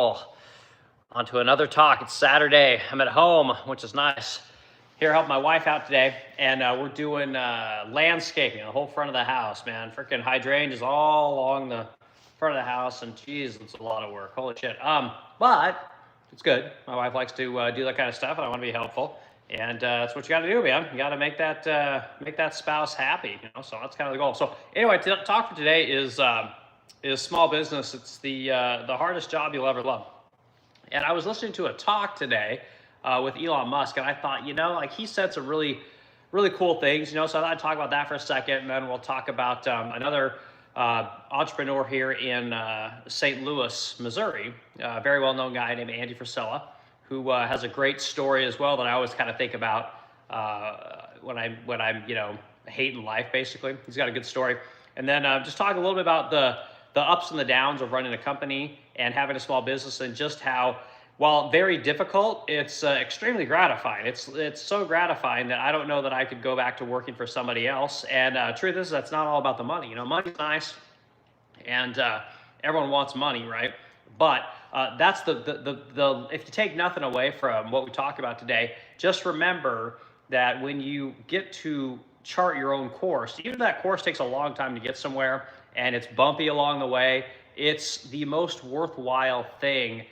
On to another talk. It's Saturday. I'm at home, which is nice. Here, help my wife out today, and we're doing landscaping, the whole front of the house, man. Freaking hydrangeas all along the front of the house, and geez, it's a lot of work. Holy shit. But it's good. My wife likes to do that kind of stuff, and I want to be helpful. And that's what you got to do, man. You got to make that spouse happy, you know. So that's kind of the goal. So anyway, talk for today is small business. It's the hardest job you'll ever love. And I was listening to a talk today with Elon Musk, and I thought, you know, like he said some really, really cool things, you know. So I thought I'd talk about that for a second, and then we'll talk about another entrepreneur here in St. Louis, Missouri, a very well-known guy named Andy Frisella, who has a great story as well that I always kind of think about when I'm you know, hating life. Basically, he's got a good story, and then just talk a little bit about the ups and the downs of running a company and having a small business, and just how, while very difficult, it's extremely gratifying. It's so gratifying that I don't know that I could go back to working for somebody else. And truth is, that's not all about the money. You know, money's nice, and everyone wants money, right? But that's the if you take nothing away from what we talk about today, just remember that when you get to chart your own course, even if that course takes a long time to get somewhere and it's bumpy along the way, it's the most worthwhile thing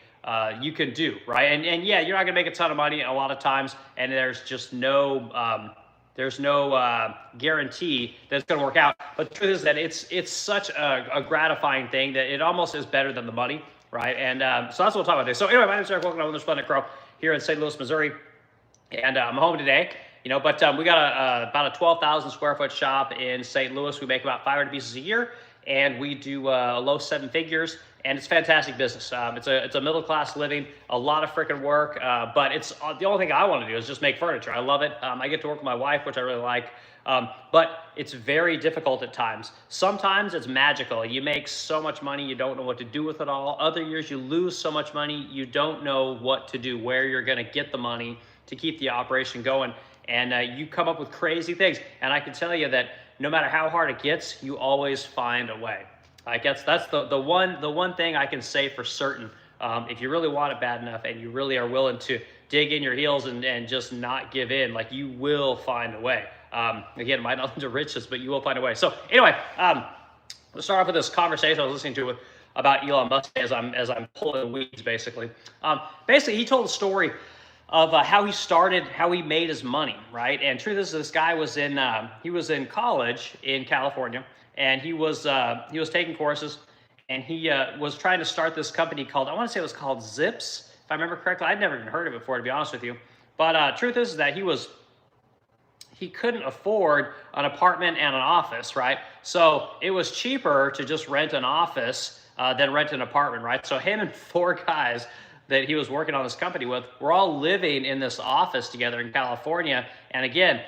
you can do, right? And yeah, you're not gonna make a ton of money a lot of times, and there's just no guarantee that it's gonna work out. But the truth is that it's such a gratifying thing that it almost is better than the money, right? And so that's what we'll talk about today. So anyway, my name is Eric. Welcome to Another Splendid Crow here in St. Louis, Missouri, and I'm home today. You know, but we got about a 12,000 square foot shop in St. Louis. We make about 500 pieces a year, and we do low seven figures, and it's fantastic business. It's a middle class living, a lot of freaking work, but it's the only thing I want to do is just make furniture. I love it. I get to work with my wife, which I really like, but it's very difficult at times. Sometimes it's magical. You make so much money, you don't know what to do with it all. Other years you lose so much money, you don't know what to do, where you're going to get the money to keep the operation going. And you come up with crazy things. And I can tell you that no matter how hard it gets, you always find a way. I guess that's the one thing I can say for certain. If you really want it bad enough and you really are willing to dig in your heels and just not give in, like, you will find a way. Again, it might not lead to riches, but you will find a way. So anyway, let's start off with this conversation I was listening to about Elon Musk as I'm pulling weeds, basically. Basically, he told a story of how he started, how he made his money, right? And truth is, this guy was in college in California, and he was taking courses, and he was trying to start this company called, I want to say it was called Zips, if I remember correctly. I'd never even heard of it before, to be honest with you. But truth is that he couldn't afford an apartment and an office, right? So it was cheaper to just rent an office than rent an apartment, right? So him and four guys that he was working on this company with were all living in this office together in California. And again,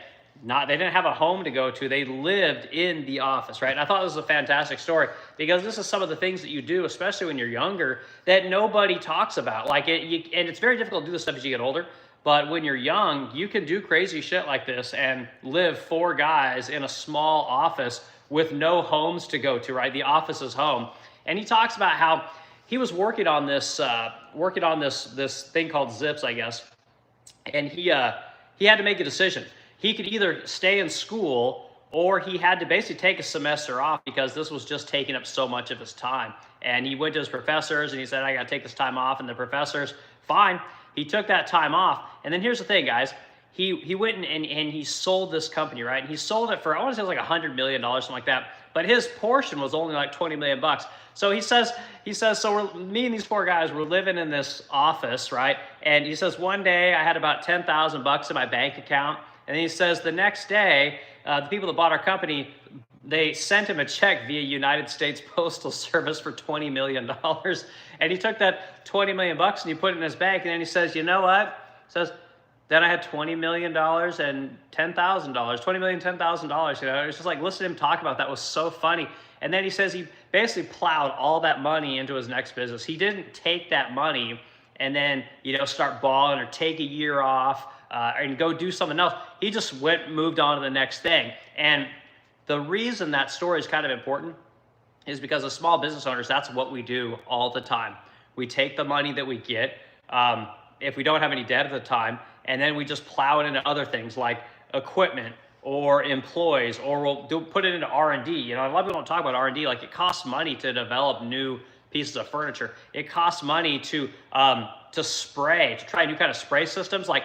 they didn't have a home to go to. They lived in the office, right? And I thought this was a fantastic story, because this is some of the things that you do, especially when you're younger, that nobody talks about. Like and it's very difficult to do this stuff as you get older. But when you're young, you can do crazy shit like this and live four guys in a small office with no homes to go to, right? The office is home. And he talks about how he was working on this thing called Zips, I guess, and he had to make a decision. He could either stay in school, or he had to basically take a semester off, because this was just taking up so much of his time. And he went to his professors and he said, I got to take this time off. And the professors, fine. He took that time off. And then here's the thing, guys. He went and he sold this company, right? And he sold it for, I want to say it was like $100 million, something like that. But his portion was only like 20 million bucks. So he says, so me and these four guys were living in this office, right? And he says, one day I had about 10,000 bucks in my bank account. And then he says, the next day, the people that bought our company, they sent him a check via United States Postal Service for $20 million. And he took that 20 million bucks and he put it in his bank. And then he says, you know what? He says, then I had $20 million and $10,000, $20 million, $10,000. You know, it's just like, listen to him talk about that was so funny. And then he says he basically plowed all that money into his next business. He didn't take that money and then, you know, start balling or take a year off and go do something else. He just moved on to the next thing. And the reason that story is kind of important is because as small business owners, that's what we do all the time. We take the money that we get, if we don't have any debt at the time, and then we just plow it into other things like equipment or employees, or we'll put it into R&D. You know, a lot of people don't talk about R&D. Like, it costs money to develop new pieces of furniture. It costs money to spray, to try new kind of spray systems. Like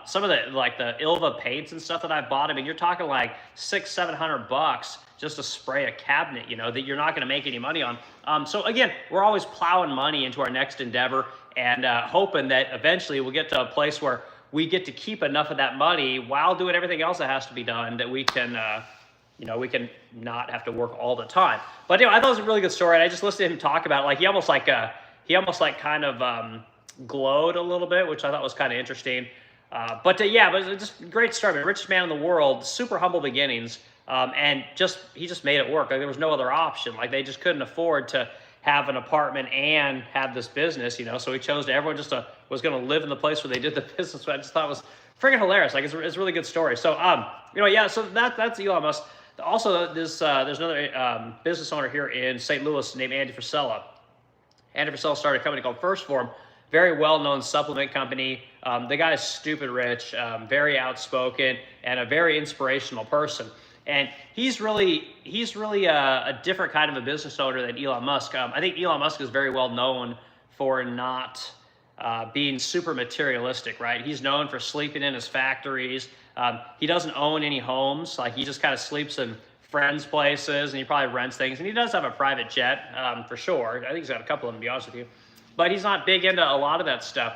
some of the Ilva paints and stuff that I've bought. I mean, you're talking like $600-700 just to spray a cabinet, you know, that you're not going to make any money on. So again, we're always plowing money into our next endeavor and hoping that eventually we'll get to a place where we get to keep enough of that money while doing everything else that has to be done, that we can, you know, we can not have to work all the time. But anyway, I thought it was a really good story, and I just listened to him talk about it. Like, he almost kind of glowed a little bit, which I thought was kind of interesting. But it's just a great story. I mean, richest man in the world, super humble beginnings, and he just made it work. Like, there was no other option. Like, they just couldn't afford to have an apartment and have this business, you know, so he chose to, everyone just was going to live in the place where they did the business. I just thought it was freaking hilarious. Like, it's a really good story. So, you know, yeah, so that's Elon Musk. Also, there's another business owner here in St. Louis named Andy Frisella. Andy Frisella started a company called First Form, very well-known supplement company. The guy is stupid rich, very outspoken, and a very inspirational person. And he's really a different kind of a business owner than Elon Musk. I think Elon Musk is very well known for not being super materialistic, right? He's known for sleeping in his factories. He doesn't own any homes. Like, he just kind of sleeps in friends' places, and he probably rents things. And he does have a private jet, for sure. I think he's got a couple of them, to be honest with you. But he's not big into a lot of that stuff.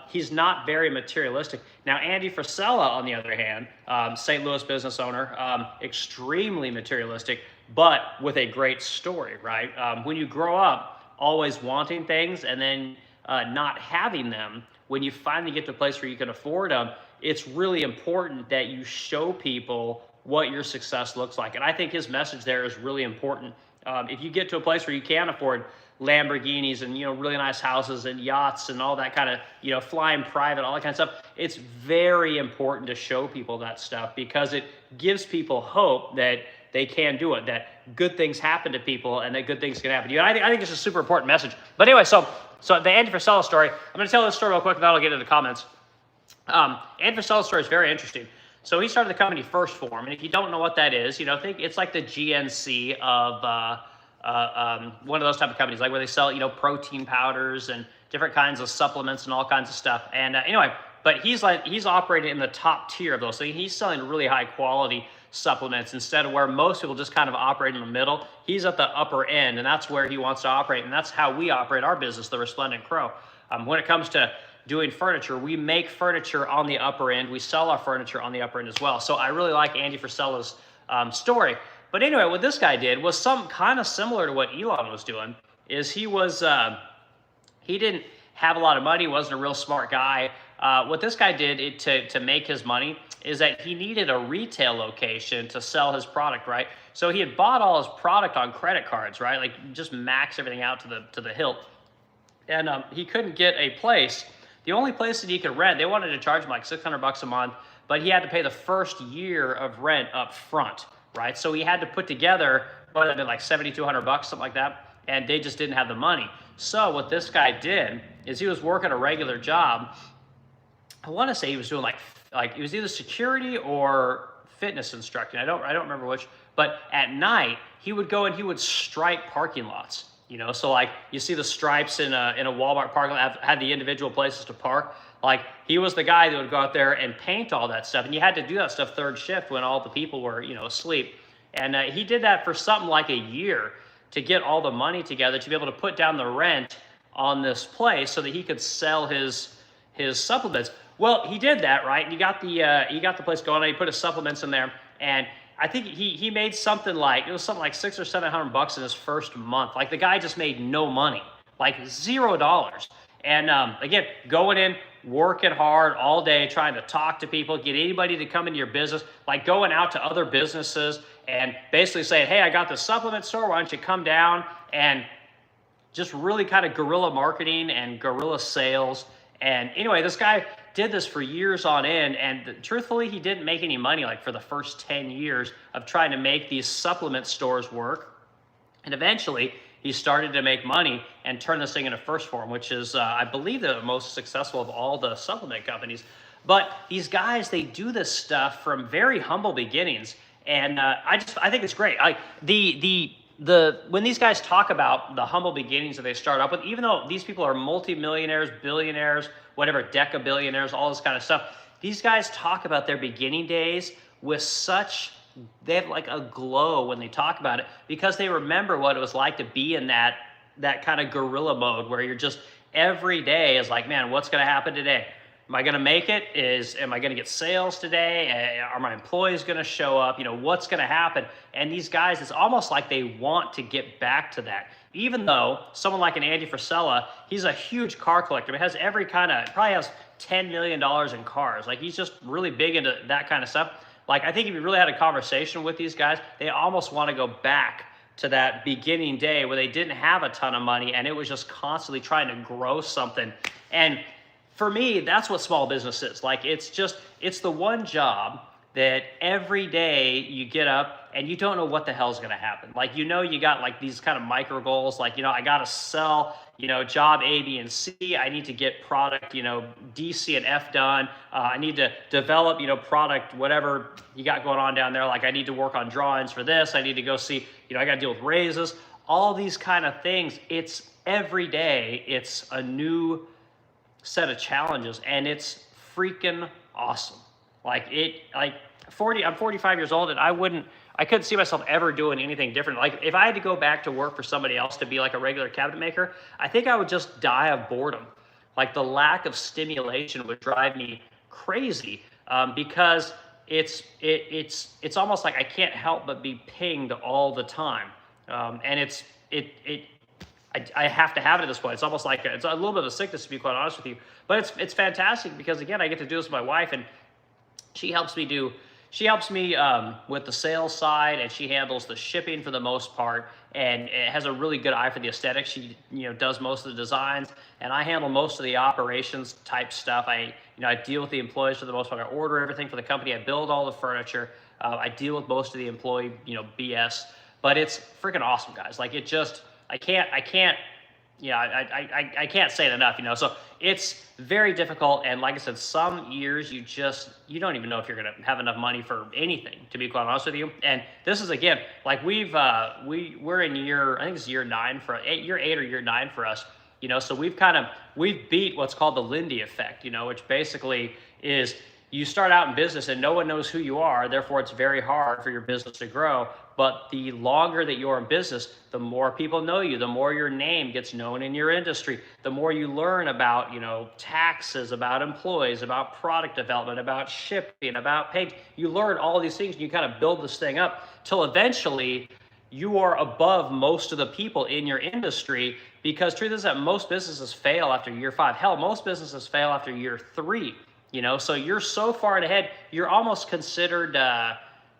He's not very materialistic. Now, Andy Frisella, on the other hand, St. Louis business owner, extremely materialistic, but with a great story, right? When you grow up always wanting things and then not having them, when you finally get to a place where you can afford them, it's really important that you show people what your success looks like. And I think his message there is really important. If you get to a place where you can afford Lamborghinis and, you know, really nice houses and yachts and all that kind of, you know, flying private, all that kind of stuff, it's very important to show people that stuff, because it gives people hope that they can do it, that good things happen to people and that good things can happen to you. And I think it's a super important message. But anyway, so the Andy Frisella story, I'm going to tell this story real quick and then I'll get into the comments. Andy Frisella's story is very interesting. So he started the company First Form, and if you don't know what that is, you know, think it's like the GNC of one of those type of companies, like where they sell, you know, protein powders and different kinds of supplements and all kinds of stuff. And anyway, but he's operating in the top tier of those. So he's selling really high quality supplements instead of where most people just kind of operate in the middle. He's at the upper end, and that's where he wants to operate. And that's how we operate our business, the Resplendent Crow. When it comes to doing furniture, we make furniture on the upper end. We sell our furniture on the upper end as well. So I really like Andy Frisella's story. But anyway, what this guy did was some kind of similar to what Elon was doing. Is he didn't have a lot of money, wasn't a real smart guy. What this guy did to make his money is that he needed a retail location to sell his product, right? So he had bought all his product on credit cards, right? Like, just max everything out to the hilt. And he couldn't get a place. The only place that he could rent, they wanted to charge him like $600 a month, but he had to pay the first year of rent up front, right? So he had to put together, what had been like $7,200, something like that, and they just didn't have the money. So what this guy did is he was working a regular job. I want to say he was doing like it was either security or fitness instructing. I don't remember which. But at night he would go and he would stripe parking lots. You know, so like you see the stripes in a Walmart parking lot had the individual places to park. Like, he was the guy that would go out there and paint all that stuff, and you had to do that stuff third shift when all the people were, you know, asleep. And he did that for something like a year to get all the money together to be able to put down the rent on this place so that he could sell his supplements. Well, he did that, right? And he got the place going, and he put his supplements in there, and I think he made something like $600 or $700 in his first month. Like, the guy just made no money, like $0. And again, going in, working hard all day, trying to talk to people, get anybody to come into your business, like going out to other businesses and basically saying, hey, I got the supplement store, why don't you come down? And just really kind of guerrilla marketing and guerrilla sales. And anyway, this guy did this for years on end, and truthfully, he didn't make any money like for the first 10 years of trying to make these supplement stores work. And eventually, he started to make money and turn this thing into 1st Phorm, which is, I believe, the most successful of all the supplement companies. But these guys, they do this stuff from very humble beginnings, and I think it's great. When these guys talk about the humble beginnings that they start up with, even though these people are multimillionaires, billionaires, whatever, decabillionaires, all this kind of stuff, these guys talk about their beginning days with they have like a glow when they talk about it, because they remember what it was like to be in that kind of guerrilla mode where you're just every day is like, man, what's going to happen today? Am I going to make it? Am I going to get sales today? Are my employees going to show up? What's going to happen? And these guys, it's almost like they want to get back to that. Even though someone like an Andy Frisella, he's a huge car collector. He has probably has $10 million in cars. Like, he's just really big into that kind of stuff. Like, I think if you really had a conversation with these guys, they almost want to go back to that beginning day where they didn't have a ton of money and it was just constantly trying to grow something. And for me, that's what small business is. Like, it's the one job that every day you get up and you don't know what the hell's going to happen. Like, you got like these kind of micro goals, like, I got to sell, job A, B, and C. I need to get product, D, C, and F done. I need to develop, product, whatever you got going on down there. Like, I need to work on drawings for this. I need to go see, I got to deal with raises, all these kind of things. It's every day. It's a new set of challenges, and it's freaking awesome. I'm 45 years old, and I couldn't see myself ever doing anything different. Like, if I had to go back to work for somebody else to be like a regular cabinet maker, I think I would just die of boredom. Like, the lack of stimulation would drive me crazy, because it's almost like I can't help but be pinged all the time, and I have to have it at this point. It's almost like it's a little bit of a sickness, to be quite honest with you. But it's fantastic because, again, I get to do this with my wife, and she helps me with the sales side, and she handles the shipping for the most part, and it has a really good eye for the aesthetics. She does most of the designs, and I handle most of the operations type stuff. I deal with the employees for the most part. I order everything for the company. I build all the furniture. I deal with most of the employee BS. But it's freaking awesome, guys. Like, it just. I can't say it enough, So it's very difficult, and like I said, some years you don't even know if you're gonna have enough money for anything, to be quite honest with you. And this is, again, like, we're in I think it's year 9 year 8 or year 9 for us, So we've beat what's called the Lindy effect, which basically is you start out in business and no one knows who you are, therefore it's very hard for your business to grow. But the longer that you're in business, the more people know you, the more your name gets known in your industry, the more you learn about, taxes, about employees, about product development, about shipping, about paying. You learn all these things, and you kind of build this thing up till eventually you are above most of the people in your industry, because truth is that most businesses fail after year 5. Hell, most businesses fail after year 3, So you're so far ahead, you're almost considered...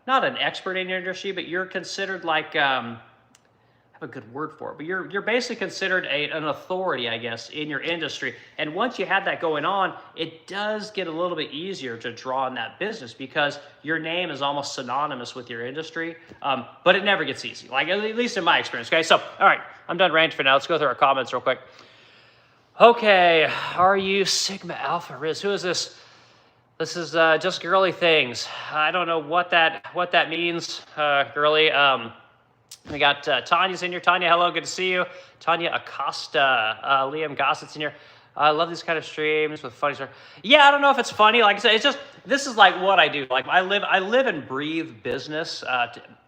not an expert in your industry, but you're considered like, I have a good word for it, but you're basically considered an authority, I guess, in your industry. And once you have that going on, it does get a little bit easier to draw in that business because your name is almost synonymous with your industry, but it never gets easy, like at least in my experience, okay? So, all right, I'm done ranting for now. Let's go through our comments real quick. Okay, are you Sigma Alpha Riz? Who is this? This is just girly things. I don't know what that means, girly. We got Tanya's in here. Tanya, hello, good to see you. Tanya Acosta, Liam Gossett's in here. I love these kind of streams with funny stuff. Yeah, I don't know if it's funny. Like I said, it's just, this is like what I do. Like I live and breathe business.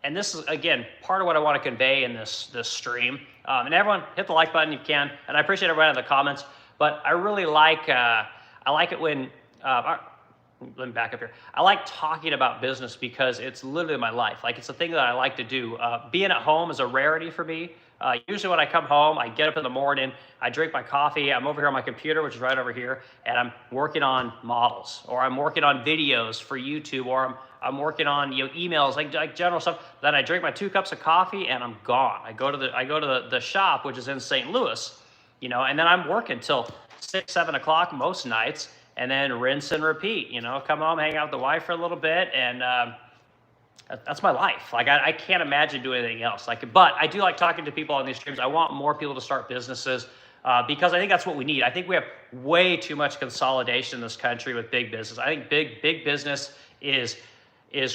And this is, again, part of what I want to convey in this stream. And everyone, hit the like button if you can. And I appreciate everyone in the comments. But I really like, I like it when, let me back up here. I like talking about business because it's literally my life. Like, it's a thing that I like to do. Being at home is a rarity for me. Usually when I come home, I get up in the morning, I drink my coffee, I'm over here on my computer, which is right over here, and I'm working on models, or I'm working on videos for YouTube, or I'm working on emails, like general stuff. Then I drink my 2 cups of coffee and I'm gone. I go to the shop, which is in St. Louis, and then I'm working till 6, 7 o'clock most nights. And then rinse and repeat, come home, hang out with the wife for a little bit, and that's my life. Like I can't imagine doing anything else. Like, but I do like talking to people on these streams. I want more people to start businesses because I think that's what we need. I think we have way too much consolidation in this country with big business. I think big business is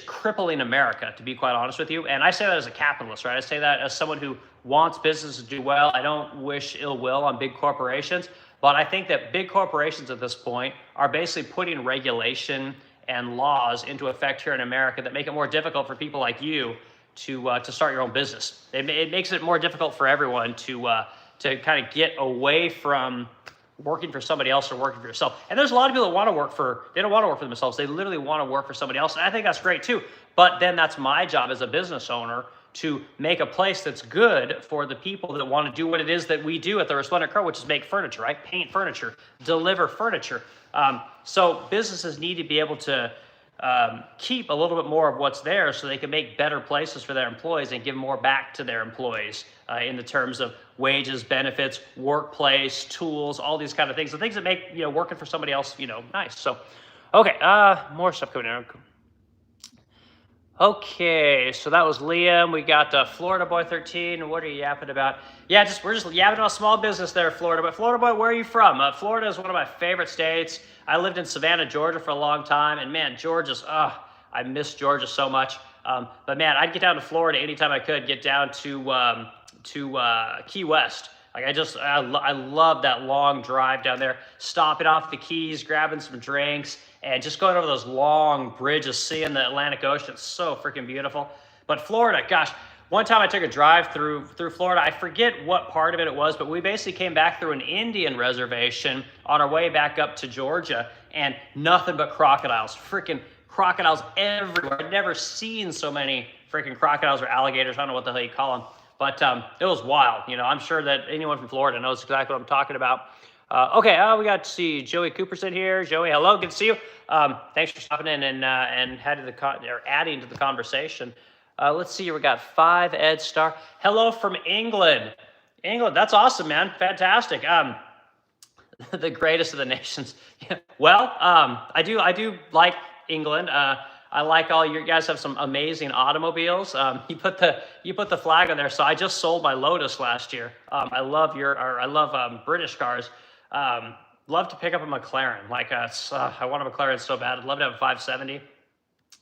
crippling America, to be quite honest with you. And I say that as a capitalist, right? I say that as someone who wants business to do well. I don't wish ill will on big corporations, but I think that big corporations at this point are basically putting regulation and laws into effect here in America that make it more difficult for people like you to start your own business. It makes it more difficult for everyone to kind of get away from working for somebody else or working for yourself. And there's a lot of people that want to work for, they don't want to work for themselves. They literally want to work for somebody else. And I think that's great too. But then that's my job as a business owner to make a place that's good for the people that want to do what it is that we do at the Resplendent Crow, which is make furniture, right? Paint furniture, deliver furniture. So businesses need to be able to keep a little bit more of what's there so they can make better places for their employees and give more back to their employees in the terms of wages, benefits, workplace, tools, all these kind of things. The things that make, working for somebody else, nice. So, okay, more stuff coming in. Okay, so that was Liam. We got Florida Boy 13. What are you yapping about? Yeah, we're just yapping about small business there, Florida. But Florida Boy, where are you from? Florida is one of my favorite states. I lived in Savannah, Georgia for a long time, and man, Georgia's, I miss Georgia so much. But man, I'd get down to Florida anytime I could, get down to Key West. Like I love that long drive down there, stopping off the Keys, grabbing some drinks, and just going over those long bridges, seeing the Atlantic Ocean. It's so freaking beautiful. But Florida, gosh, one time I took a drive through Florida. I forget what part of it was, but we basically came back through an Indian reservation on our way back up to Georgia, and nothing but crocodiles, freaking crocodiles everywhere. I'd never seen so many freaking crocodiles or alligators. I don't know what the hell you call them. But it was wild. I'm sure that anyone from Florida knows exactly what I'm talking about. Okay, we got to see Joey Cooperson here. Joey, hello, good to see you. Thanks for stopping in and adding to the conversation. Let's see, we got 5 Ed Star. Hello from England. England, that's awesome, man. Fantastic. The greatest of the nations. Well, I do like England. I like all you guys have some amazing automobiles. You put the flag on there. So I just sold my Lotus last year. I love British cars. Love to pick up a McLaren. I want a McLaren so bad. I'd love to have a 570.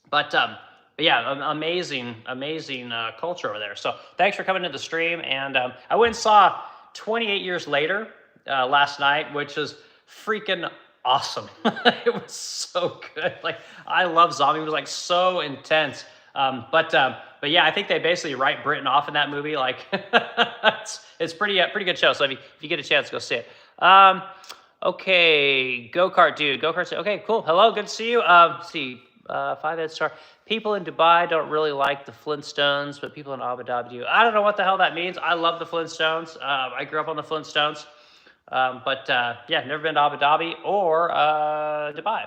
But yeah, amazing culture over there. So thanks for coming to the stream. And I went and saw 28 Years Later last night, which is freaking awesome. It was so good. I love zombie. It was so intense. But yeah, I think they basically write Britain off in that movie. It's pretty good show. So if you get a chance, go see it. Okay, go-kart dude. Go-kart. Okay, cool. Hello, good to see you. 5 Ed Star. People in Dubai don't really like the Flintstones, but people in Abu Dhabi do. I don't know what the hell that means. I love the Flintstones. I grew up on the Flintstones. Yeah, never been to Abu Dhabi or Dubai.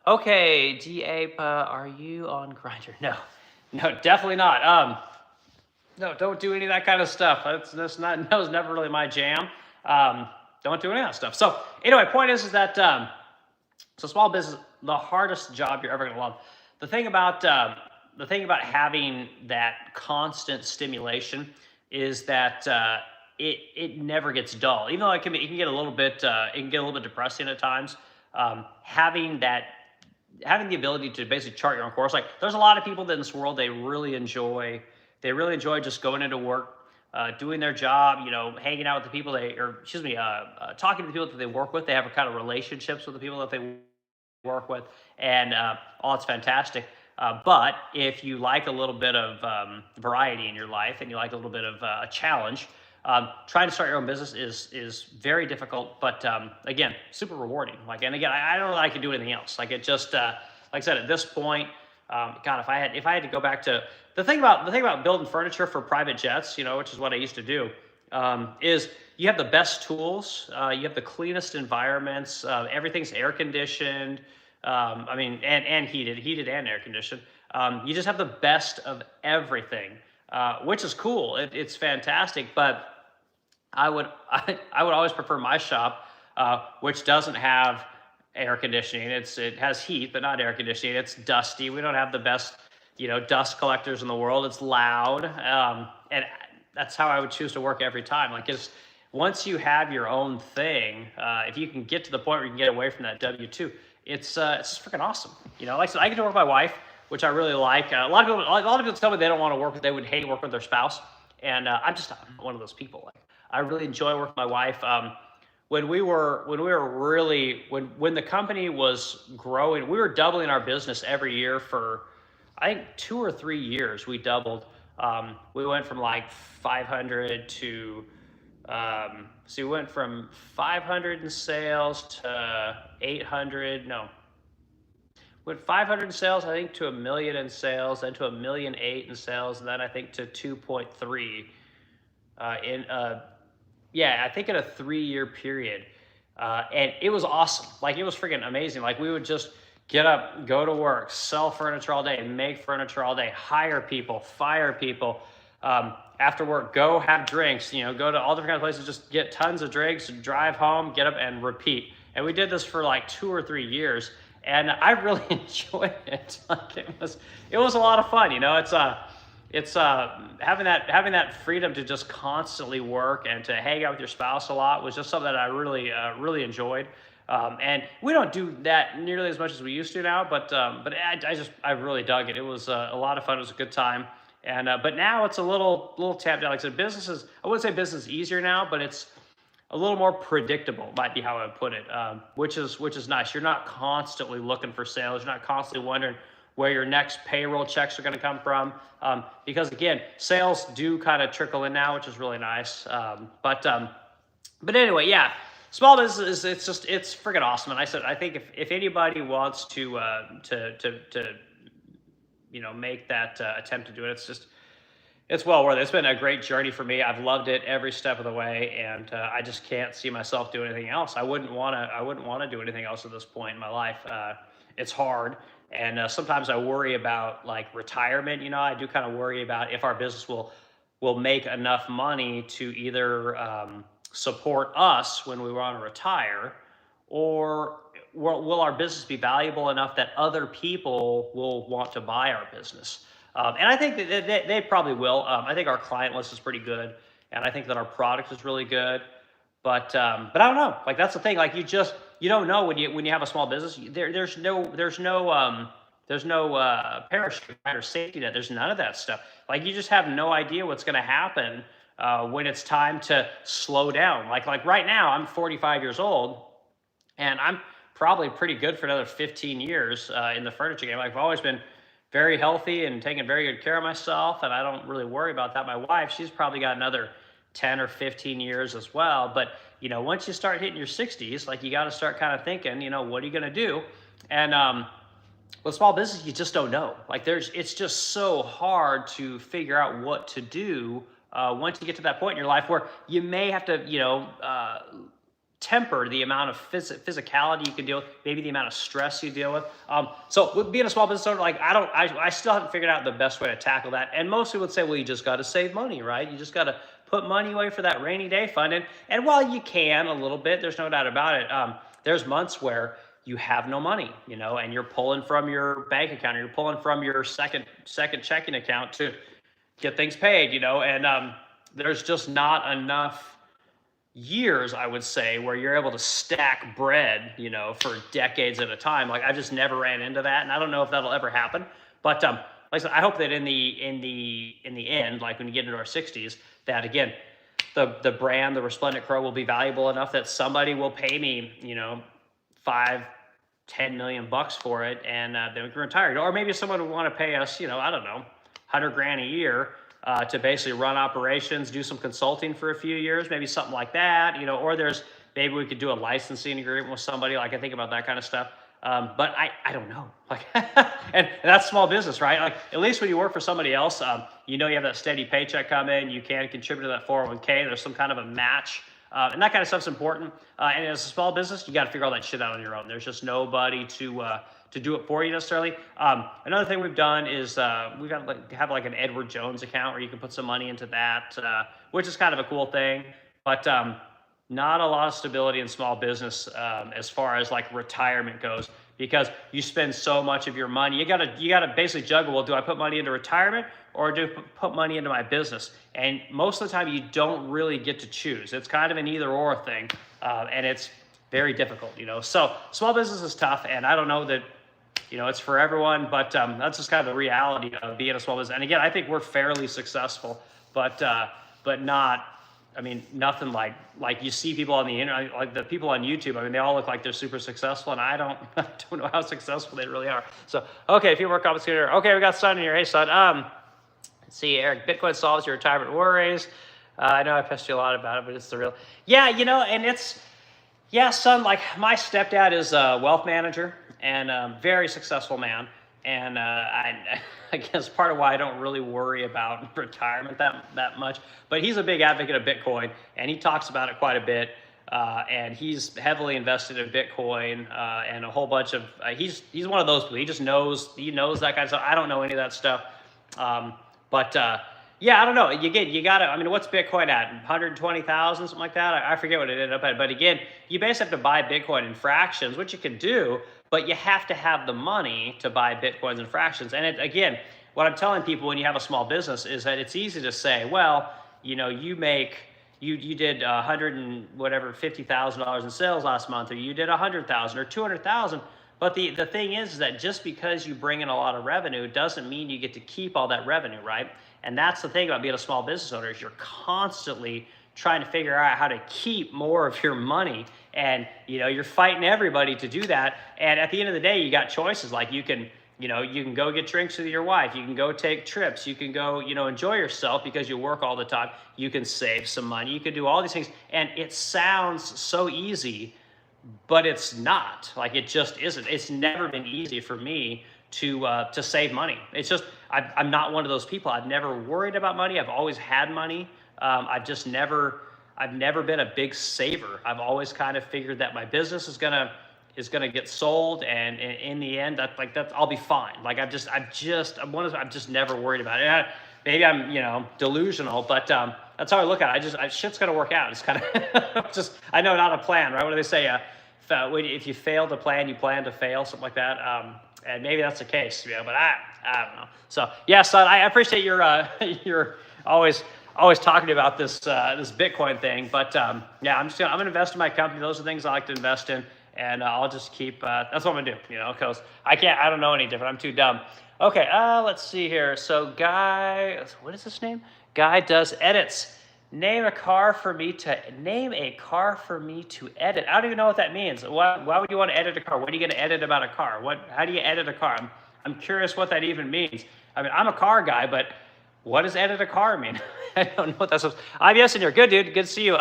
Okay, D-Ape, are you on Grindr? No, definitely not. No, don't do any of that kind of stuff. That was never really my jam. Don't do any of that stuff. So anyway, point is that so small business, the hardest job you're ever gonna love. The thing about having that constant stimulation is that it never gets dull. Even though it can get a little bit depressing at times. Having the ability to basically chart your own course. There's a lot of people that in this world they really enjoy just going into work, doing their job, hanging out with the people talking to the people that they work with. They have kind of relationships with the people that they work with, and all it's fantastic. But if you like a little bit of variety in your life and you like a little bit of a challenge, trying to start your own business is very difficult, but again, super rewarding. And again, I don't know that I could do anything else. Like I said, at this point, God, if I had to go back to the thing about building furniture for private jets, which is what I used to do, is you have the best tools, you have the cleanest environments, everything's air conditioned. And heated and air conditioned. You just have the best of everything, which is cool. It's fantastic, but I would always prefer my shop, which doesn't have air conditioning. It has heat, but not air conditioning. It's dusty. We don't have the best dust collectors in the world. It's loud. And that's how I would choose to work every time. Like, it's once you have your own thing, if you can get to the point where you can get away from that W-2, it's freaking awesome. Like I said, I get to work with my wife, which I really like. A lot of people tell me they don't want to work they would hate working with their spouse. And I'm just not one of those people. Like, I really enjoy working with my wife. When the company was growing, we were doubling our business every year for, I think, 2 or 3 years. We doubled. We went from like 500 to, we went from 500 in sales to 800. No, went 500 in sales, I think, to $1 million in sales, then to $1.8 million in sales, and then I think to 2.3 I think in a 3-year period. And it was awesome. Like, it was freaking amazing. Like, we would just get up, go to work, sell furniture all day, make furniture all day, hire people, fire people. After work, go have drinks, go to all different kinds of places, just get tons of drinks, drive home, get up and repeat. And we did this for like 2 or 3 years. And I really enjoyed it. Like, it was a lot of fun. It's having that freedom to just constantly work and to hang out with your spouse a lot was just something that I really enjoyed. And we don't do that nearly as much as we used to now, but I really dug it. It was a lot of fun. It was a good time. And but now it's a little tapped down. Like I said, I wouldn't say business is easier now, but it's a little more predictable, might be how I would put it, which is nice. You're not constantly looking for sales. You're not constantly wondering where your next payroll checks are going to come from, because again, sales do kind of trickle in now, which is really nice. But anyway, yeah, small business it's freaking awesome. And I think if anybody wants to make that attempt to do it, it's well worth it. It's been a great journey for me. I've loved it every step of the way, and I just can't see myself doing anything else. I wouldn't want to do anything else at this point in my life. It's hard, and sometimes I worry about like retirement. I do kind of worry about if our business will make enough money to either support us when we want to retire, or will our business be valuable enough that other people will want to buy our business. And I think that they probably will. I think our client list is pretty good, and I think that our product is really good. But I don't know. Like, that's the thing. Like, you don't know when you have a small business. There's no parachute or safety net. There's none of that stuff. Like, you just have no idea what's going to happen when it's time to slow down. Like right now, I'm 45 years old, and I'm probably pretty good for another 15 years in the furniture game. I've always been very healthy and taking very good care of myself, and I don't really worry about that. My wife, she's probably got another 10 or 15 years as well. But, once you start hitting your 60s, like, you got to start kind of thinking, what are you going to do? And with small business, you just don't know. Like, it's just so hard to figure out what to do once you get to that point in your life where you may have to, temper the amount of physicality you can deal with, maybe the amount of stress you deal with. So with being a small business owner, like, I still haven't figured out the best way to tackle that. And most people would say, well, you just got to save money, right? You just got to put money away for that rainy day fund. And while you can a little bit, there's no doubt about it. There's months where you have no money, and you're pulling from your bank account, or you're pulling from your second checking account to get things paid, and there's just not enough years, I would say, where you're able to stack bread, for decades at a time. Like, I just never ran into that, and I don't know if that'll ever happen. But like I said, I hope that in the end, like when you get into our 60s, that again, the brand, the Resplendent Crow, will be valuable enough that somebody will pay me, $5-10 million for it, and then we can retire. Or maybe someone would want to pay us, I don't know, $100,000 a year. To basically run operations, do some consulting for a few years, maybe something like that, or maybe we could do a licensing agreement with somebody. Like, I think about that kind of stuff. But I don't know. Like, and that's small business, right? Like, at least when you work for somebody else, you have that steady paycheck come in, you can contribute to that 401k, there's some kind of a match. And that kind of stuff's important. And as a small business, you got to figure all that shit out on your own. There's just nobody to do it for you necessarily. Another thing we've done is we've got have like an Edward Jones account where you can put some money into that, which is kind of a cool thing. But not a lot of stability in small business as far as like retirement goes, because you spend so much of your money. You gotta basically juggle. Well, do I put money into retirement or do I put money into my business? And most of the time, you don't really get to choose. It's kind of an either or thing, and it's very difficult, So small business is tough, and I don't know that it's for everyone, but that's just kind of the reality of being a small business. And again, I think we're fairly successful, but not. I mean, nothing like you see people on the internet, like the people on YouTube. I mean, they all look like they're super successful, and I don't know how successful they really are. So, okay, a few more comments here. Okay, we got Son in here. Hey, Son. Let's see, Eric. Bitcoin solves your retirement worries. I know I pestered you a lot about it, but it's the real. Yeah, and it's Son. Like my stepdad is a wealth manager and a very successful man. And I guess part of why I don't really worry about retirement that much, but he's a big advocate of Bitcoin, and he talks about it quite a bit. And he's heavily invested in Bitcoin and a whole bunch of. He's one of those people. He just knows that kind of stuff. I don't know any of that stuff, but I don't know. You gotta. I mean, what's Bitcoin at? 120,000, something like that. I forget what it ended up at. But again, you basically have to buy Bitcoin in fractions, which you can do. But you have to have the money to buy Bitcoins and fractions. And again, what I'm telling people when you have a small business is that it's easy to say, well, you did $50,000 in sales last month, or you did 100,000 or 200,000. But the thing is that just because you bring in a lot of revenue doesn't mean you get to keep all that revenue, right? And that's the thing about being a small business owner is you're constantly trying to figure out how to keep more of your money, and you're fighting everybody to do that. And at the end of the day, you got choices. Like you can go get drinks with your wife, you can go take trips, you can go enjoy yourself because you work all the time, you can save some money, you can do all these things. And it sounds so easy, but it's not. Like it just isn't. It's never been easy for me to save money. It's just I'm not one of those people. I've never worried about money. I've always had money. I've never been a big saver. I've always kind of figured that my business is gonna get sold, and in the end, I'll be fine. Like I'm just never worried about it. Maybe I'm delusional, but that's how I look at it. Shit's gonna work out. It's kind of just I know not a plan, right? What do they say? If you fail to plan, you plan to fail, something like that. And maybe that's the case, but I don't know. So Son, I appreciate your always talking about this Bitcoin thing, but I'm gonna invest in my company. Those are things I like to invest in, and I'll just keep. That's what I'm gonna do, because I don't know any different. I'm too dumb. Okay, let's see here. So Guy, what is his name? Guy does edits. Name a car for me to edit. I don't even know what that means. Why would you want to edit a car? What are you gonna edit about a car? How do you edit a car? I'm curious what that even means. I mean, I'm a car guy, but what does edit a car mean? I don't know what that's supposed to. IBS in here. Good, dude. Good to see you.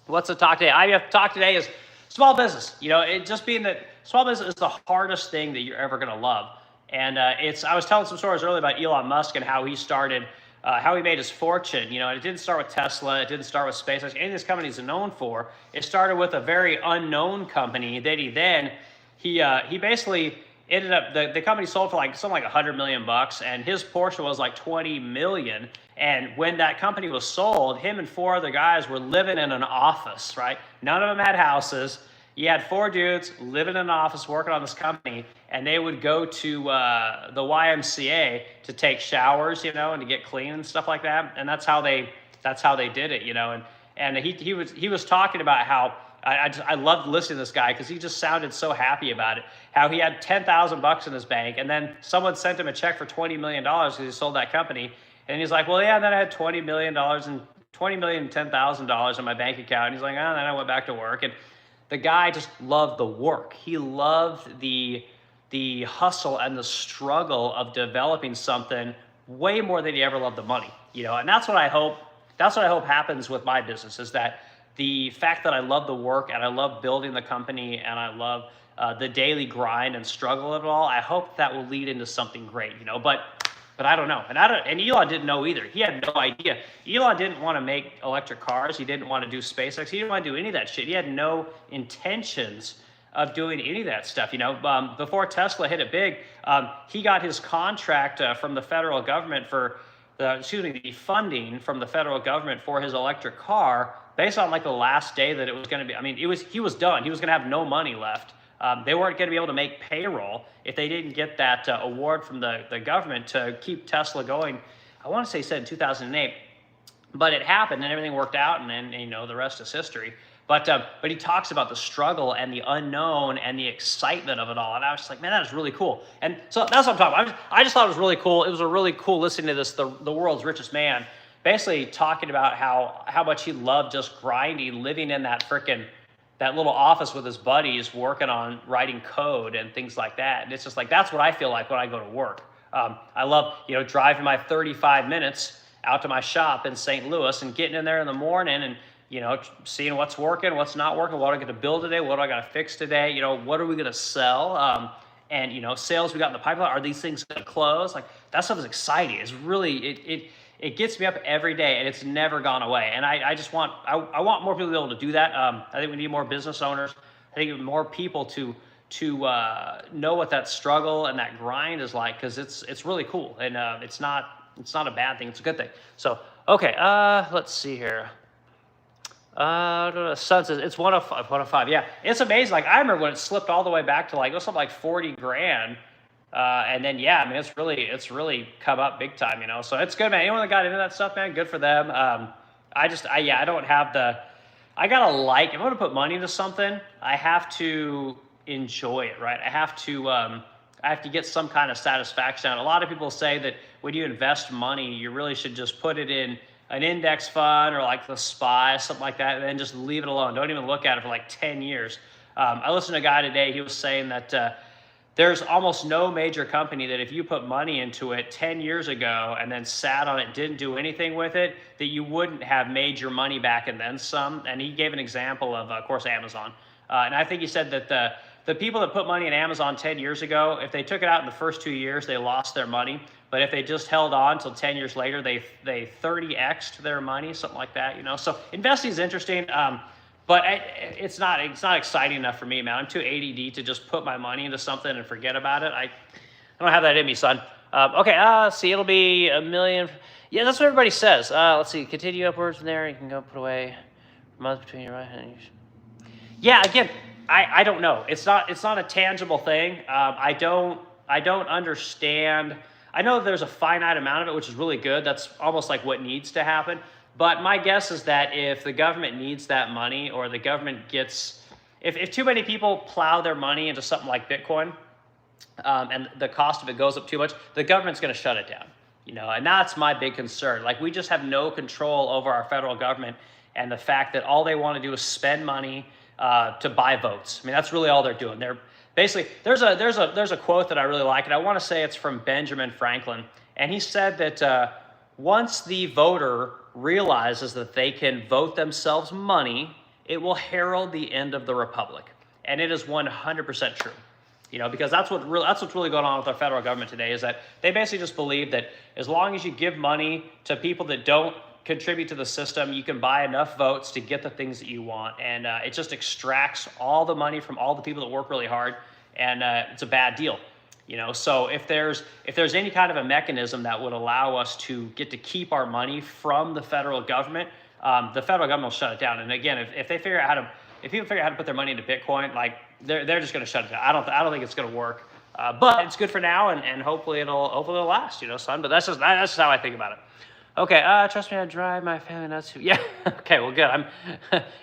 What's the talk today? IBF talk today is small business. It just being that small business is the hardest thing that you're ever going to love. And I was telling some stories earlier about Elon Musk and how he started, how he made his fortune. It didn't start with Tesla. It didn't start with SpaceX. Any of these companies are known for. It started with a very unknown company that he basically ended up, the company sold for something like $100 million, and his portion was like 20 million. And when that company was sold, him and 4 other guys were living in an office, right? None of them had houses. You had 4 dudes living in an office working on this company, and they would go to the YMCA to take showers, and to get clean and stuff like that. And that's how they did it, And he was talking about how I loved listening to this guy because he just sounded so happy about it. How he had $10,000 in his bank, and then someone sent him a check for $20 million because he sold that company. And he's like, well, yeah, and then I had $20 million and $10,000 in my bank account. And he's like, oh, and then I went back to work. And the guy just loved the work. He loved the hustle and the struggle of developing something way more than he ever loved the money. And that's what I hope happens with my business, is that the fact that I love the work and I love building the company and I love the daily grind and struggle of it all, I hope that will lead into something great, But I don't know. And Elon didn't know either. He had no idea. Elon didn't want to make electric cars. He didn't want to do SpaceX. He didn't want to do any of that shit. He had no intentions of doing any of that stuff. Before Tesla hit it big, he got his contract from the federal government the funding from the federal government for his electric car based on the last day that it was going to be. I mean, he was done. He was going to have no money left They weren't going to be able to make payroll if they didn't get that award from the government to keep Tesla going. I want to say he said in 2008, but it happened and everything worked out, and you know, the rest is history. But he talks about the struggle and the unknown and the excitement of it all. And I was just like, man, that is really cool. And so that's what I'm talking about. I just thought it was really cool. It was a really cool listening to this, the world's richest man, basically talking about how much he loved just grinding, living in that little office with his buddies, working on writing code and things like that. And it's just like, that's what I feel like when I go to work. I love, you know, driving my 35 minutes out to my shop in St. Louis and getting in there in the morning and, you know, seeing what's working, what's not working, what do I got to build today, what do I got to fix today, you know, what are we going to sell, and, you know, sales we got in the pipeline, are these things going to close? Like, that stuff is exciting. It's really, it gets me up every day, and it's never gone away. And I just want, I want more people to be able to do that. I think we need more business owners. I think more people to know what that struggle and that grind is like, because it's really cool, and it's not a bad thing. It's a good thing. So, okay, let's see here. Sun says it's 105. Yeah, it's amazing. Like, I remember when it slipped all the way back to like, it was something like 40 grand. And then, yeah, I mean, it's really come up big time, you know? So it's good, man. Anyone that got into that stuff, man, good for them. I don't have I gotta if I'm going to put money into something, I have to enjoy it, right? I have to get some kind of satisfaction. A lot of people say that when you invest money, you really should just put it in an index fund or like the SPY, something like that, and then just leave it alone. Don't even look at it for like 10 years. I listened to a guy today, he was saying that there's almost no major company that if you put money into it 10 years ago and then sat on it, didn't do anything with it, that you wouldn't have made your money back and then some. And he gave an example of course, Amazon. And I think he said that the people that put money in Amazon 10 years ago, if they took it out in the first 2 years, they lost their money. But if they just held on until 10 years later, they 30x'd their money, something like that, you know? So investing is interesting, but it's not exciting enough for me, man. I'm too ADD to just put my money into something and forget about it. I don't have that in me, son. Okay, see, it'll be $1 million. Yeah, that's what everybody says. Let's see, continue upwards from there. You can go put away a month between your right hand. Yeah, again, I don't know. It's not a tangible thing. I don't understand. I know there's a finite amount of it, which is really good. That's almost like what needs to happen. But my guess is that if the government needs that money, or the government gets, if too many people plow their money into something like Bitcoin, and the cost of it goes up too much, the government's going to shut it down. You know, and that's my big concern. Like, we just have no control over our federal government, and the fact that all they want to do is spend money to buy votes. I mean, that's really all they're doing. They're basically, there's a quote that I really like, and I want to say it's from Benjamin Franklin, and he said that once the voter realizes that they can vote themselves money, it will herald the end of the republic. And it is 100% true. You know, because that's what's really going on with our federal government today, is that they basically just believe that as long as you give money to people that don't contribute to the system, you can buy enough votes to get the things that you want. And it just extracts all the money from all the people that work really hard, and it's a bad deal. You know, so if there's any kind of a mechanism that would allow us to get to keep our money from the federal government, the federal government will shut it down. And again, if people figure out how to put their money into Bitcoin, like they're just going to shut it down. I don't think it's going to work. But it's good for now, and hopefully it'll last. You know, son. But that's just how I think about it. Okay, trust me, I drive my family nuts. Yeah, okay, well, good.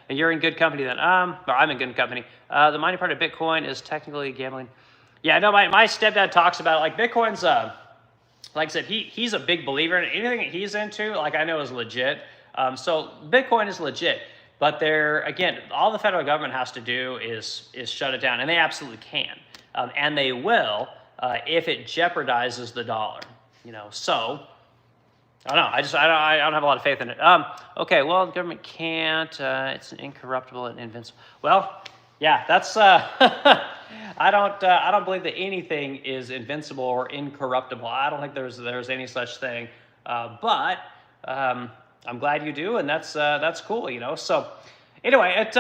You're in good company then. Or I'm in good company. The mining part of Bitcoin is technically gambling. Yeah, no, my stepdad talks about it. Like, Bitcoin's, like I said, he's a big believer in it. Anything that he's into, like, I know is legit. So Bitcoin is legit. But again, all the federal government has to do is shut it down, and they absolutely can. And they will if it jeopardizes the dollar. You know, so I don't know. I don't have a lot of faith in it. Okay, well, the government can't. It's incorruptible and invincible. Well, yeah, that's. I don't believe that anything is invincible or incorruptible. I don't think there's any such thing. But I'm glad you do, and that's cool. You know. So anyway, it's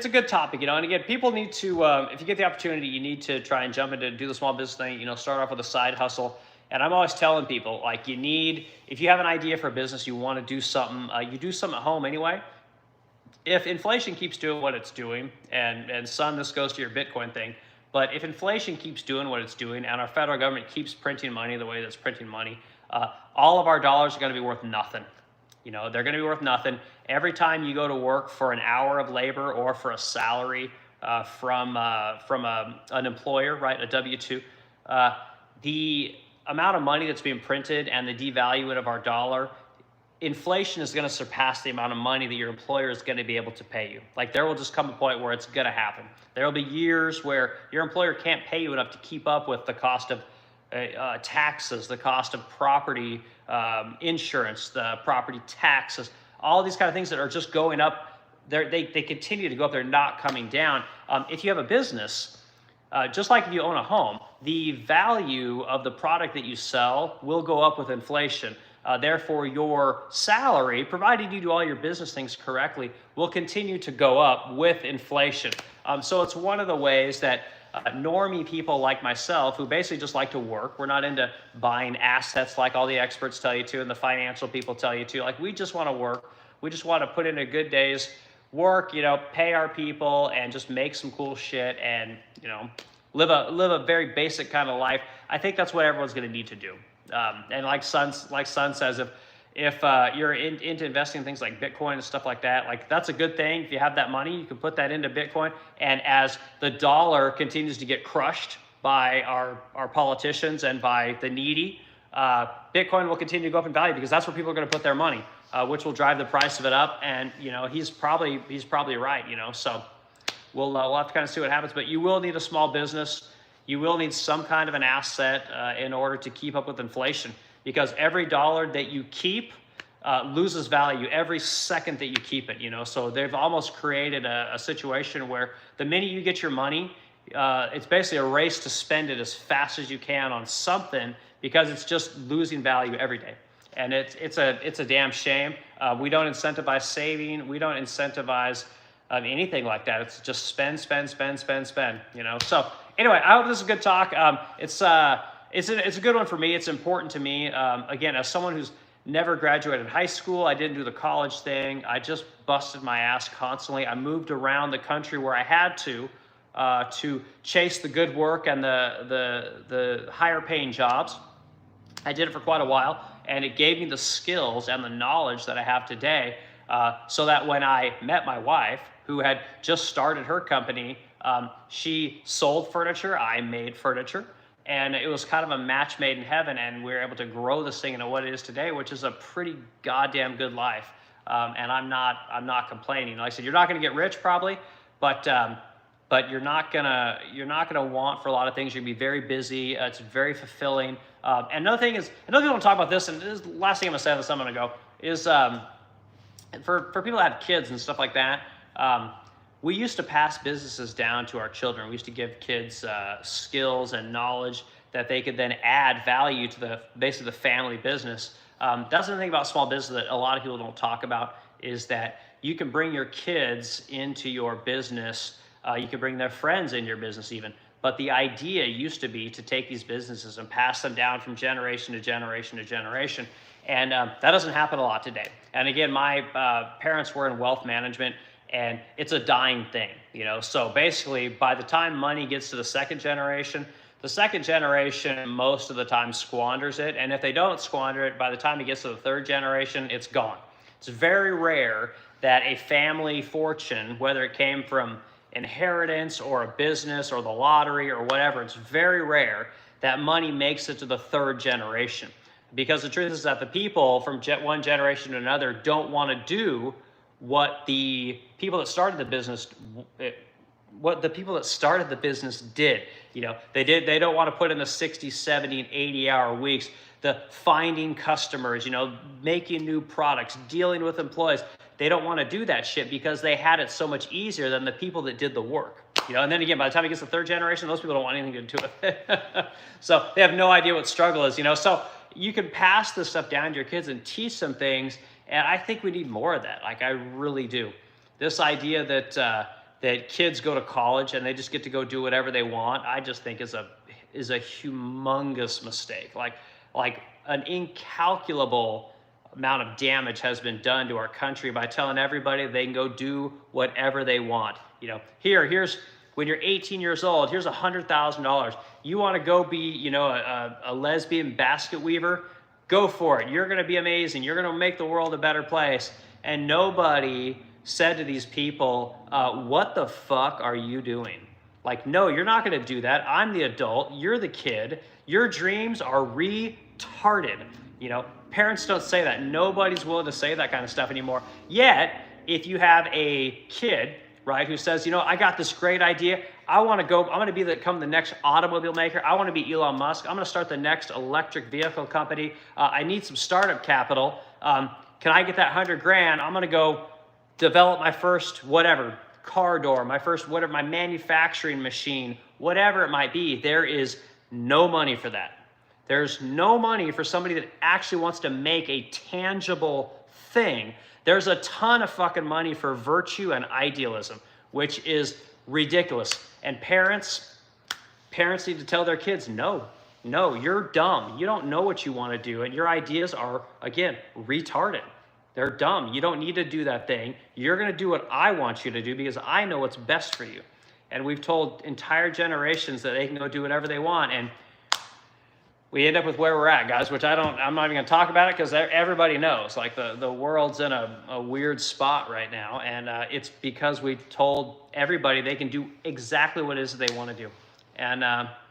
a good topic. You know, and again, people need to. If you get the opportunity, you need to try and jump into do the small business thing. You know, start off with a side hustle. And I'm always telling people, like, if you have an idea for a business, you want to do something, you do something at home anyway, if inflation keeps doing what it's doing, and son, this goes to your Bitcoin thing, but if inflation keeps doing what it's doing, and our federal government keeps printing money the way that's printing money, all of our dollars are going to be worth nothing. You know, they're going to be worth nothing. Every time you go to work for an hour of labor or for a salary from an employer, right, a W-2, the amount of money that's being printed and the devaluing of our dollar, inflation is going to surpass the amount of money that your employer is going to be able to pay you. Like, there will just come a point where it's going to happen. There will be years where your employer can't pay you enough to keep up with the cost of taxes, the cost of property insurance, the property taxes, all these kind of things that are just going up. They continue to go up. They're not coming down. If you have a business, just like if you own a home, the value of the product that you sell will go up with inflation. Therefore, your salary, provided you do all your business things correctly, will continue to go up with inflation. So it's one of the ways that normie people like myself, who basically just like to work, we're not into buying assets like all the experts tell you to and the financial people tell you to. Like, we just want to work. We just want to put in a good day's work, you know, pay our people and just make some cool shit and, you know, live a very basic kind of life. I think that's what everyone's going to need to do. And like Son says, if you're into investing in things like Bitcoin and stuff like that, like, that's a good thing. If you have that money, you can put that into Bitcoin. And as the dollar continues to get crushed by our politicians and by the needy, Bitcoin will continue to go up in value, because that's where people are going to put their money, which will drive the price of it up. And, you know, he's probably right, you know, so we'll have to kind of see what happens. But you will need a small business. You will need some kind of an asset in order to keep up with inflation, because every dollar that you keep loses value every second that you keep it, you know. So they've almost created a situation where the minute you get your money, it's basically a race to spend it as fast as you can on something, because it's just losing value every day. And it's a damn shame. We don't incentivize saving. We don't incentivize anything like that. It's just spend, you know. So anyway, I hope this is a good talk. It's a good one for me. It's important to me. Again, as someone who's never graduated high school, I didn't do the college thing. I just busted my ass constantly. I moved around the country where I had to chase the good work and the higher paying jobs. I did it for quite a while, and it gave me the skills and the knowledge that I have today, so that when I met my wife, who had just started her company, she sold furniture, I made furniture, and it was kind of a match made in heaven, and we were able to grow this thing into what it is today, which is a pretty goddamn good life. And I'm not complaining. Like I said, you're not going to get rich probably, but you're not gonna want for a lot of things. You're gonna be very busy. It's very fulfilling. And another thing people don't talk about this, and this is the last thing I'm gonna say on this, I'm gonna go, is for people that have kids and stuff like that, we used to pass businesses down to our children. We used to give kids skills and knowledge that they could then add value to basically the family business. That's the thing about small business that a lot of people don't talk about, is that you can bring your kids into your business. You can bring their friends in your business even. But the idea used to be to take these businesses and pass them down from generation to generation to generation. And that doesn't happen a lot today. And again, my parents were in wealth management, and it's a dying thing, you know. So basically, by the time money gets to the second generation most of the time squanders it. And if they don't squander it, by the time it gets to the third generation, it's gone. It's very rare that a family fortune, whether it came from inheritance or a business or the lottery or whatever, it's very rare that money makes it to the third generation. Because the truth is that the people from one generation to another don't want to do what the people that started the business did. You know, they don't want to put in the 60, 70, and 80-hour weeks, the finding customers, you know, making new products, dealing with employees. They don't want to do that shit because they had it so much easier than the people that did the work. You know, and then again, by the time it gets to the third generation, those people don't want anything to do with it. So they have no idea what struggle is, you know. So you can pass this stuff down to your kids and teach them things, and I think we need more of that. Like, I really do. This idea that kids go to college and they just get to go do whatever they want, I just think is a humongous mistake. Like an incalculable amount of damage has been done to our country by telling everybody they can go do whatever they want. You know, here's when you're 18 years old, here's $100,000. You want to go be, you know, a lesbian basket weaver? Go for it. You're going to be amazing. You're going to make the world a better place. And nobody said to these people, what the fuck are you doing? Like, no, you're not going to do that. I'm the adult. You're the kid. Your dreams are retarded. You know, parents don't say that. Nobody's willing to say that kind of stuff anymore. Yet, if you have a kid, right, who says, you know, I got this great idea. I want to go, I'm going to become the next automobile maker. I want to be Elon Musk. I'm going to start the next electric vehicle company. I need some startup capital. Can I get that 100 grand? I'm going to go develop my first whatever, car door, my first whatever, my manufacturing machine, whatever it might be. There is no money for that. There's no money for somebody that actually wants to make a tangible thing. There's a ton of fucking money for virtue and idealism, which is ridiculous. And parents need to tell their kids, no, you're dumb. You don't know what you want to do. And your ideas are, again, retarded. They're dumb. You don't need to do that thing. You're going to do what I want you to do because I know what's best for you. And we've told entire generations that they can go do whatever they want. And we end up with where we're at, guys, which I'm not even going to talk about it because everybody knows. Like the world's in a weird spot right now. And it's because we told everybody they can do exactly what it is that they want to do. And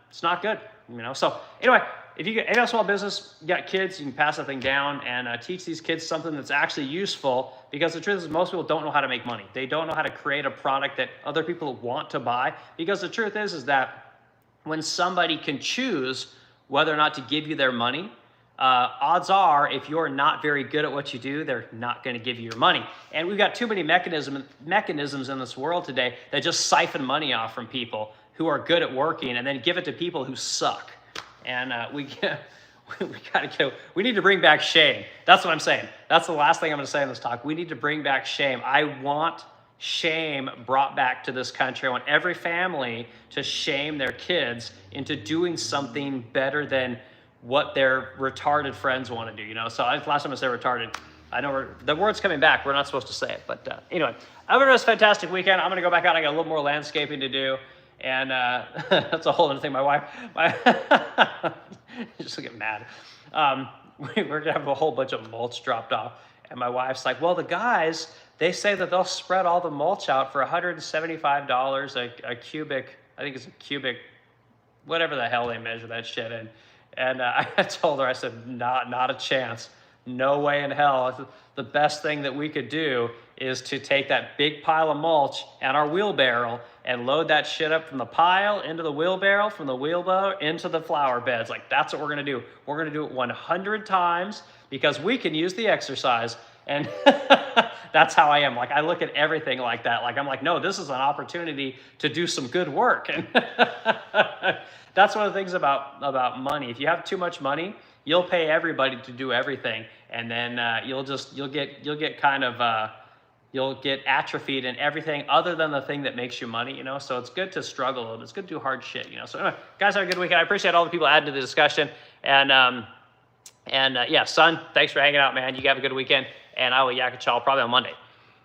it's not good, you know. So anyway, if you have a small business, you got kids, you can pass that thing down and teach these kids something that's actually useful, because the truth is most people don't know how to make money. They don't know how to create a product that other people want to buy, because the truth is that when somebody can choose whether or not to give you their money, odds are if you're not very good at what you do, they're not going to give you your money. And we've got too many mechanisms in this world today that just siphon money off from people who are good at working and then give it to people who suck. And we gotta go. We need to bring back shame. That's what I'm saying. That's the last thing I'm gonna say in this talk. We need to bring back shame. I want shame brought back to this country. I want every family to shame their kids into doing something better than what their retarded friends want to do. You know. So last time I said retarded. I know the word's coming back. We're not supposed to say it, but anyway. Everyone has a fantastic weekend. I'm gonna go back out. I got a little more landscaping to do. And that's a whole other thing. My wife, just get mad. We're gonna have a whole bunch of mulch dropped off, and my wife's like, "Well, the guys, they say that they'll spread all the mulch out for $175 a cubic. I think it's a cubic, whatever the hell they measure that shit in." And I told her, I said, "Not a chance. No way in hell. The best thing that we could do is to take that big pile of mulch and our wheelbarrow and load that shit up from the pile into the wheelbarrow, from the wheelbarrow into the flower beds." Like, that's what we're gonna do. We're gonna do it 100 times because we can use the exercise. And that's how I am. Like, I look at everything like that. Like, I'm like, no, this is an opportunity to do some good work. And that's one of the things about money. If you have too much money, you'll pay everybody to do everything, and then you'll get atrophied in everything other than the thing that makes you money, you know. So it's good to struggle a little bit. It's good to do hard shit, you know. So anyway, guys, have a good weekend. I appreciate all the people adding to the discussion, and yeah, son, thanks for hanging out, man. You have a good weekend, and I will yak at y'all probably on Monday.